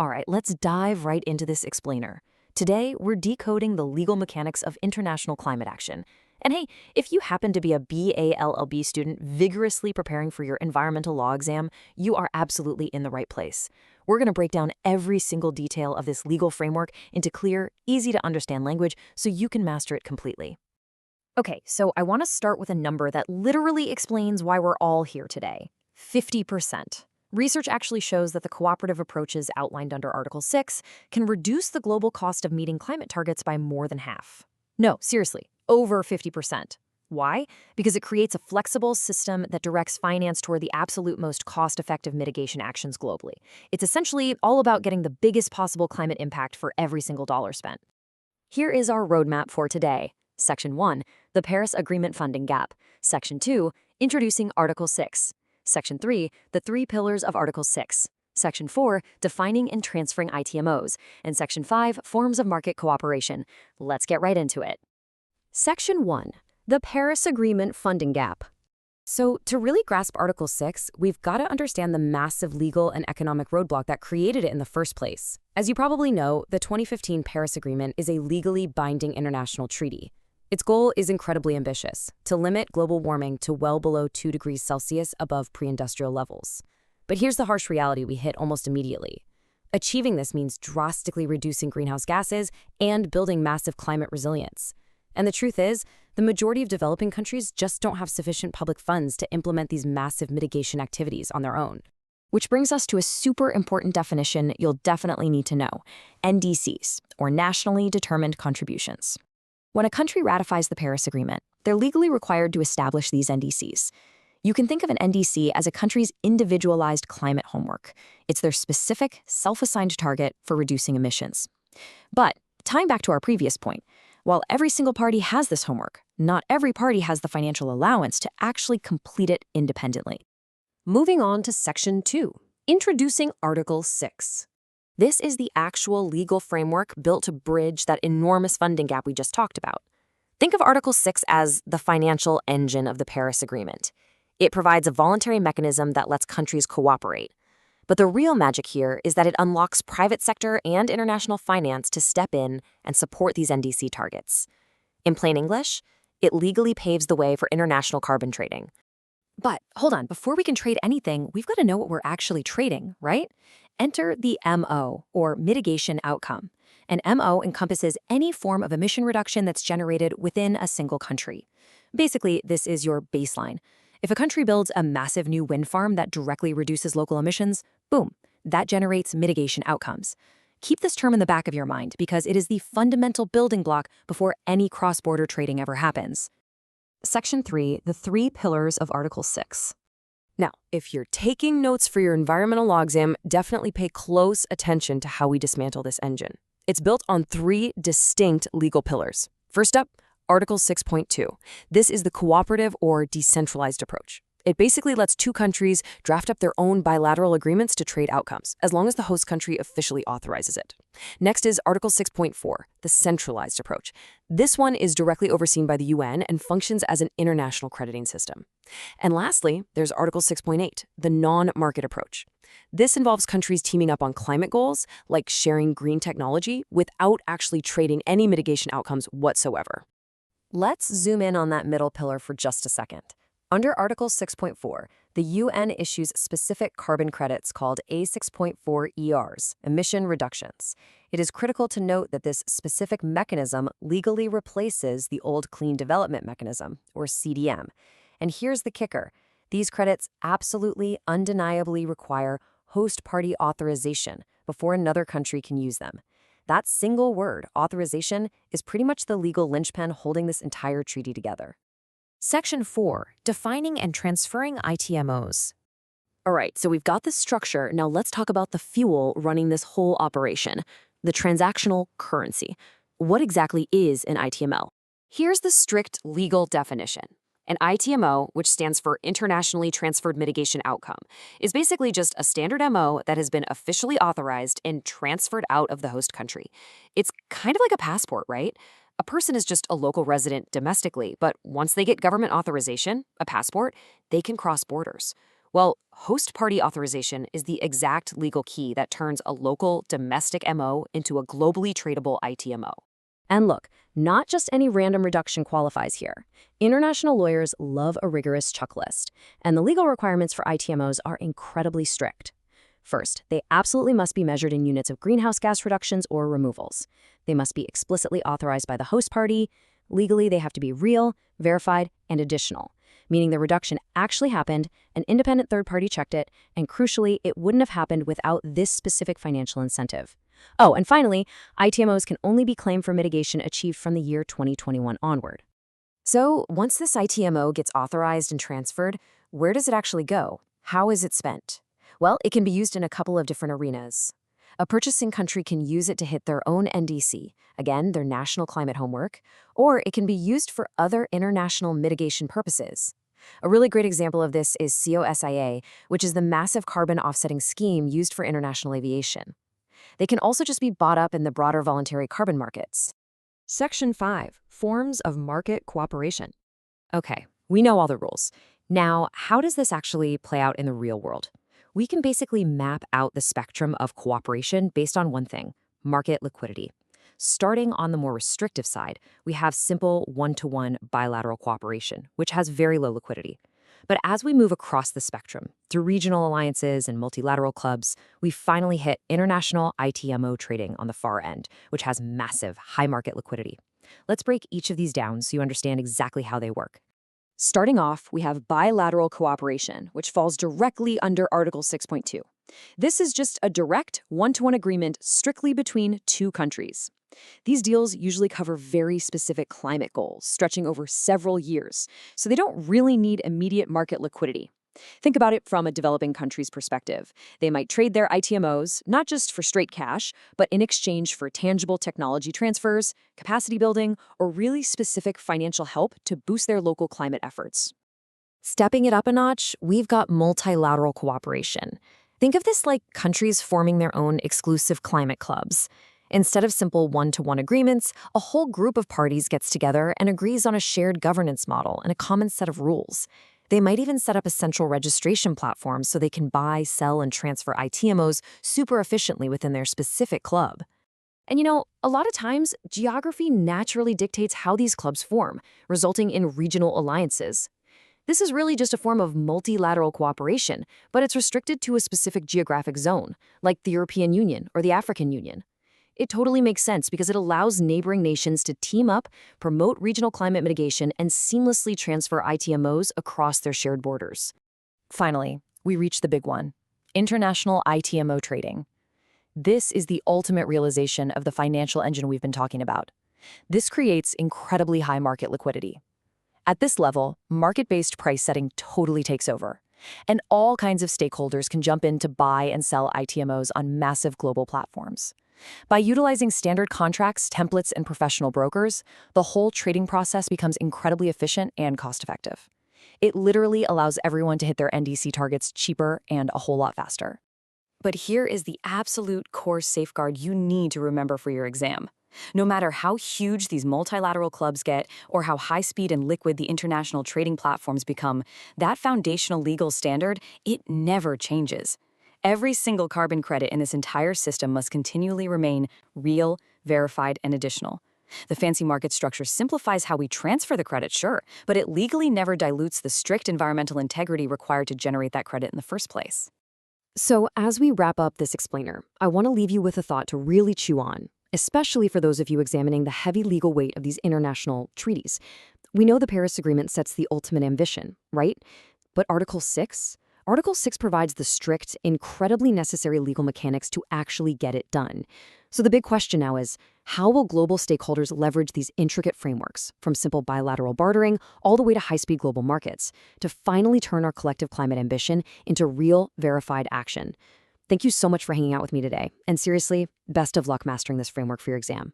All right, let's dive right into this explainer. Today, we're decoding the legal mechanics of international climate action. And hey, if you happen to be a BALLB student vigorously preparing for your environmental law exam, you are absolutely in the right place. We're going to break down every single detail of this legal framework into clear, easy to understand language so you can master it completely. Okay, so I want to start with a number that literally explains why we're all here today. 50%. Research actually shows that the cooperative approaches outlined under Article 6 can reduce the global cost of meeting climate targets by more than half. No, seriously, over 50%. Why? Because it creates a flexible system that directs finance toward the absolute most cost-effective mitigation actions globally. It's essentially all about getting the biggest possible climate impact for every single dollar spent. Here is our roadmap for today. Section 1, the Paris Agreement funding gap. Section 2, introducing Article 6. Section 3, the three pillars of Article 6. Section 4, defining and transferring ITMOs. And Section 5, forms of market cooperation. Let's get right into it. Section 1, the Paris Agreement funding gap. So, to really grasp Article 6, we've got to understand the massive legal and economic roadblock that created it in the first place. As you probably know, the 2015 Paris Agreement is a legally binding international treaty. Its goal is incredibly ambitious, to limit global warming to well below 2 degrees Celsius above pre-industrial levels. But here's the harsh reality we hit almost immediately. Achieving this means drastically reducing greenhouse gases and building massive climate resilience. And the truth is, the majority of developing countries just don't have sufficient public funds to implement these massive mitigation activities on their own. Which brings us to a super important definition you'll definitely need to know: NDCs, or Nationally Determined Contributions. When a country ratifies the Paris Agreement, they're legally required to establish these NDCs. You can think of an NDC as a country's individualized climate homework. It's their specific, self-assigned target for reducing emissions. But, tying back to our previous point, while every single party has this homework, not every party has the financial allowance to actually complete it independently. Moving on to Section 2, introducing Article 6. This is the actual legal framework built to bridge that enormous funding gap we just talked about. Think of Article 6 as the financial engine of the Paris Agreement. It provides a voluntary mechanism that lets countries cooperate. But the real magic here is that it unlocks private sector and international finance to step in and support these NDC targets. In plain English, it legally paves the way for international carbon trading. But hold on, before we can trade anything, we've got to know what we're actually trading, right? Enter the MO, or mitigation outcome. An MO encompasses any form of emission reduction that's generated within a single country. Basically, this is your baseline. If a country builds a massive new wind farm that directly reduces local emissions, boom, that generates mitigation outcomes. Keep this term in the back of your mind because it is the fundamental building block before any cross-border trading ever happens. Section 3, the three pillars of Article 6. Now, if you're taking notes for your environmental law exam, definitely pay close attention to how we dismantle this engine. It's built on three distinct legal pillars. First up, Article 6.2. This is the cooperative or decentralized approach. It basically lets two countries draft up their own bilateral agreements to trade outcomes, as long as the host country officially authorizes it. Next is Article 6.4, the centralized approach. This one is directly overseen by the UN and functions as an international crediting system. And lastly, there's Article 6.8, the non-market approach. This involves countries teaming up on climate goals, like sharing green technology, without actually trading any mitigation outcomes whatsoever. Let's zoom in on that middle pillar for just a second. Under Article 6.4, the UN issues specific carbon credits called A6.4 ERs, emission reductions. It is critical to note that this specific mechanism legally replaces the old Clean Development Mechanism, or CDM. And here's the kicker. These credits absolutely, undeniably require host party authorization before another country can use them. That single word, authorization, is pretty much the legal linchpin holding this entire treaty together. Section 4, defining and transferring ITMOs. All right, so we've got this structure. Now let's talk about the fuel running this whole operation, the transactional currency. What exactly is an ITMO? Here's the strict legal definition. An ITMO, which stands for Internationally Transferred Mitigation Outcome, is basically just a standard MO that has been officially authorized and transferred out of the host country. It's kind of like a passport, right? A person is just a local resident domestically, but once they get government authorization, a passport, they can cross borders. Well, host party authorization is the exact legal key that turns a local domestic MO into a globally tradable ITMO. And look, not just any random reduction qualifies here. International lawyers love a rigorous checklist, and the legal requirements for ITMOs are incredibly strict. First, they absolutely must be measured in units of greenhouse gas reductions or removals. They must be explicitly authorized by the host party. Legally, they have to be real, verified, and additional, meaning the reduction actually happened, an independent third party checked it, and crucially, it wouldn't have happened without this specific financial incentive. Oh, and finally, ITMOs can only be claimed for mitigation achieved from the year 2021 onward. So, once this ITMO gets authorized and transferred, where does it actually go? How is it spent? Well, it can be used in a couple of different arenas. A purchasing country can use it to hit their own NDC, again, their national climate homework, or it can be used for other international mitigation purposes. A really great example of this is COSIA, which is the massive carbon offsetting scheme used for international aviation. They can also just be bought up in the broader voluntary carbon markets. Section 5. Forms of Market Cooperation. Okay, we know all the rules. Now, how does this actually play out in the real world? We can basically map out the spectrum of cooperation based on one thing: market liquidity. Starting on the more restrictive side, we have simple one-to-one bilateral cooperation, which has very low liquidity. But as we move across the spectrum, through regional alliances and multilateral clubs, we finally hit international ITMO trading on the far end, which has massive, high market liquidity. Let's break each of these down so you understand exactly how they work. Starting off, we have bilateral cooperation, which falls directly under Article 6.2. This is just a direct, one-to-one agreement strictly between two countries. These deals usually cover very specific climate goals, stretching over several years, so they don't really need immediate market liquidity. Think about it from a developing country's perspective. They might trade their ITMOs, not just for straight cash, but in exchange for tangible technology transfers, capacity building, or really specific financial help to boost their local climate efforts. Stepping it up a notch, we've got multilateral cooperation. Think of this like countries forming their own exclusive climate clubs. Instead of simple one-to-one agreements, a whole group of parties gets together and agrees on a shared governance model and a common set of rules. They might even set up a central registration platform so they can buy, sell, and transfer ITMOs super efficiently within their specific club. And a lot of times, geography naturally dictates how these clubs form, resulting in regional alliances. This is really just a form of multilateral cooperation, but it's restricted to a specific geographic zone, like the European Union or the African Union. It totally makes sense because it allows neighboring nations to team up, promote regional climate mitigation, and seamlessly transfer ITMOs across their shared borders. Finally, we reach the big one: international ITMO trading. This is the ultimate realization of the financial engine we've been talking about. This creates incredibly high market liquidity. At this level, market-based price setting totally takes over, and all kinds of stakeholders can jump in to buy and sell ITMOs on massive global platforms. By utilizing standard contracts, templates, and professional brokers, the whole trading process becomes incredibly efficient and cost-effective. It literally allows everyone to hit their NDC targets cheaper and a whole lot faster. But here is the absolute core safeguard you need to remember for your exam. No matter how huge these multilateral clubs get or how high-speed and liquid the international trading platforms become, that foundational legal standard, it never changes. Every single carbon credit in this entire system must continually remain real, verified, and additional. The fancy market structure simplifies how we transfer the credit, sure, but it legally never dilutes the strict environmental integrity required to generate that credit in the first place. So as we wrap up this explainer, I want to leave you with a thought to really chew on, especially for those of you examining the heavy legal weight of these international treaties. We know the Paris Agreement sets the ultimate ambition, right? But Article 6? Article 6 provides the strict, incredibly necessary legal mechanics to actually get it done. So the big question now is, how will global stakeholders leverage these intricate frameworks, from simple bilateral bartering all the way to high-speed global markets, to finally turn our collective climate ambition into real, verified action? Thank you so much for hanging out with me today. And seriously, best of luck mastering this framework for your exam.